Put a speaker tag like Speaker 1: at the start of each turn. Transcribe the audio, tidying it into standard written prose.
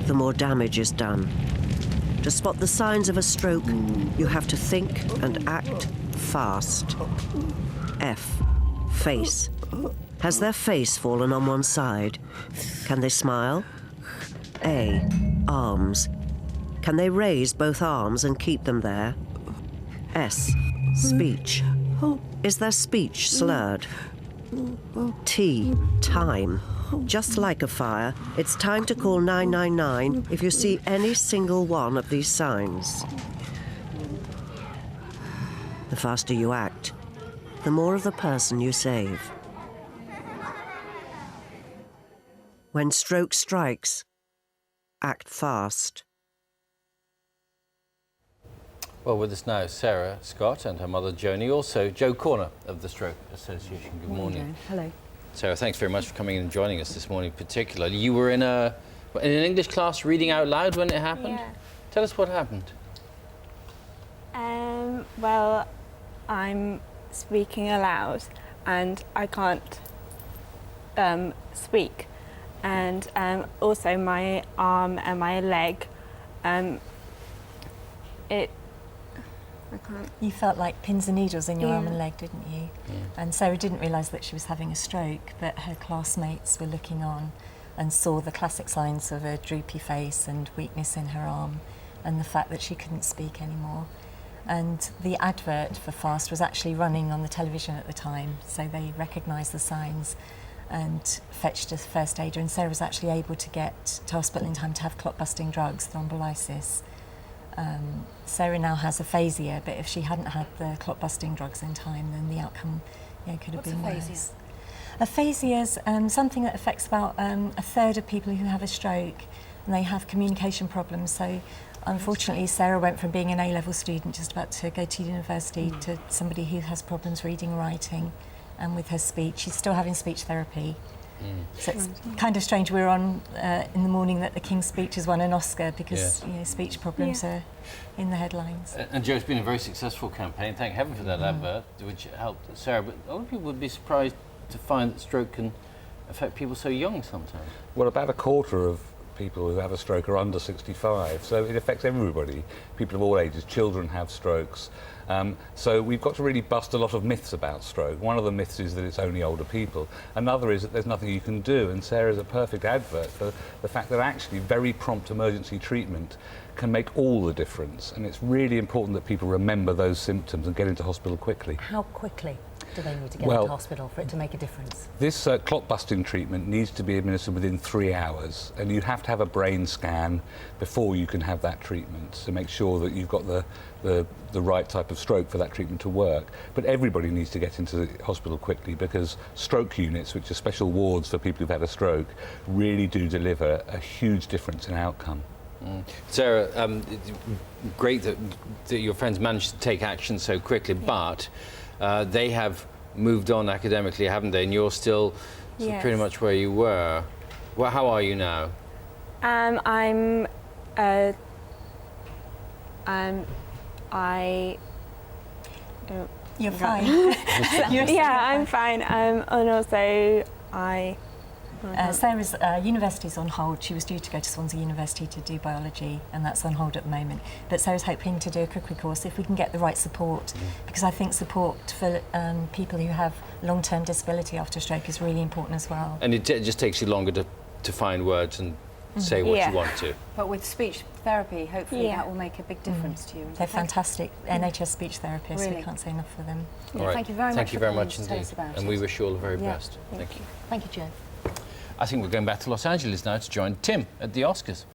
Speaker 1: the more damage is done. To spot the signs of a stroke, you have to think and act fast. F. Face. Has their face fallen on one side? Can they smile? A. Arms. Can they raise both arms and keep them there? S. Speech. Is their speech slurred? T. Time. Just like a fire, it's time to call 999 if you see any single one of these signs. The faster you act, the more of the person you save. When stroke strikes, act fast.
Speaker 2: Well, with us now, Sarah Scott and her mother, Joni, also Jo Corner of the Stroke Association. Good morning.
Speaker 3: Hello.
Speaker 2: Sarah, thanks very much for coming in and joining us this morning particularly. You were in an English class reading out loud when it happened?
Speaker 4: Yeah.
Speaker 2: Tell us what happened.
Speaker 4: Well, I'm speaking aloud and I can't speak. And also my arm and my leg, I can't.
Speaker 3: You felt like pins and needles in your arm
Speaker 4: Yeah.
Speaker 3: and leg, didn't you?
Speaker 2: Yeah.
Speaker 3: And Sarah didn't realise that she was having a stroke, but her classmates were looking on and saw the classic signs of a droopy face and weakness in her arm and the fact that she couldn't speak anymore. And the advert for FAST was actually running on the television at the time, so they recognised the signs and fetched a first aider, and Sarah was actually able to get to hospital in time to have clot-busting drugs, thrombolysis. Sarah now has aphasia, but if she hadn't had the clot-busting drugs in time, then the outcome could have been worse. Aphasia is something that affects about a third of people who have a stroke, and they have communication problems. So unfortunately, Sarah went from being an A-level student just about to go to university to somebody who has problems reading, writing, and with her speech. She's still having speech therapy. So it's kind of strange. We were on in the morning that the King's Speech has won an Oscar because speech problems are in the headlines.
Speaker 2: And Jo, it's been a very successful campaign. Thank heaven for that advert, which helped Sarah. But a lot of people would be surprised to find that stroke can affect people so young sometimes.
Speaker 5: Well, about a quarter of people who have a stroke are under 65, so it affects everybody. People of all ages, children have strokes. So we've got to really bust a lot of myths about stroke. One of the myths is that it's only older people. Another is that there's nothing you can do, and Sarah's a perfect advert for the fact that actually very prompt emergency treatment can make all the difference, and it's really important that people remember those symptoms and get into hospital quickly.
Speaker 6: How quickly do they need to get into hospital for it to make a difference?
Speaker 5: This clot-busting treatment needs to be administered within 3 hours, and you have to have a brain scan before you can have that treatment to make sure that you've got the right type of stroke for that treatment to work. But everybody needs to get into the hospital quickly because stroke units, which are special wards for people who've had a stroke, really do deliver a huge difference in outcome.
Speaker 2: Sarah, great that your friends managed to take action so quickly, but they have moved on academically, haven't they? And you're still sort of pretty much where you were. Well, how are you now?
Speaker 3: You're fine.
Speaker 4: I'm fine. And also
Speaker 3: Sarah's university's on hold. She was due to go to Swansea University to do biology, and that's on hold at the moment. But Sarah's hoping to do a cookery course if we can get the right support, because I think support for people who have long-term disability after stroke is really important as well.
Speaker 2: And it just takes you longer to find words and say what you want to.
Speaker 6: But with speech therapy, hopefully that will make a big difference to you.
Speaker 3: They're fantastic NHS speech therapists.
Speaker 6: Really?
Speaker 3: We can't say enough for them.
Speaker 2: All right.
Speaker 6: Thank you very much.
Speaker 2: Thank you very much
Speaker 6: for coming
Speaker 2: indeed.
Speaker 6: to tell us about
Speaker 2: And
Speaker 6: it.
Speaker 2: we wish you all the very best. Thank you.
Speaker 6: Thank you, Jo.
Speaker 2: I think we're going back to Los Angeles now to join Tim at the Oscars.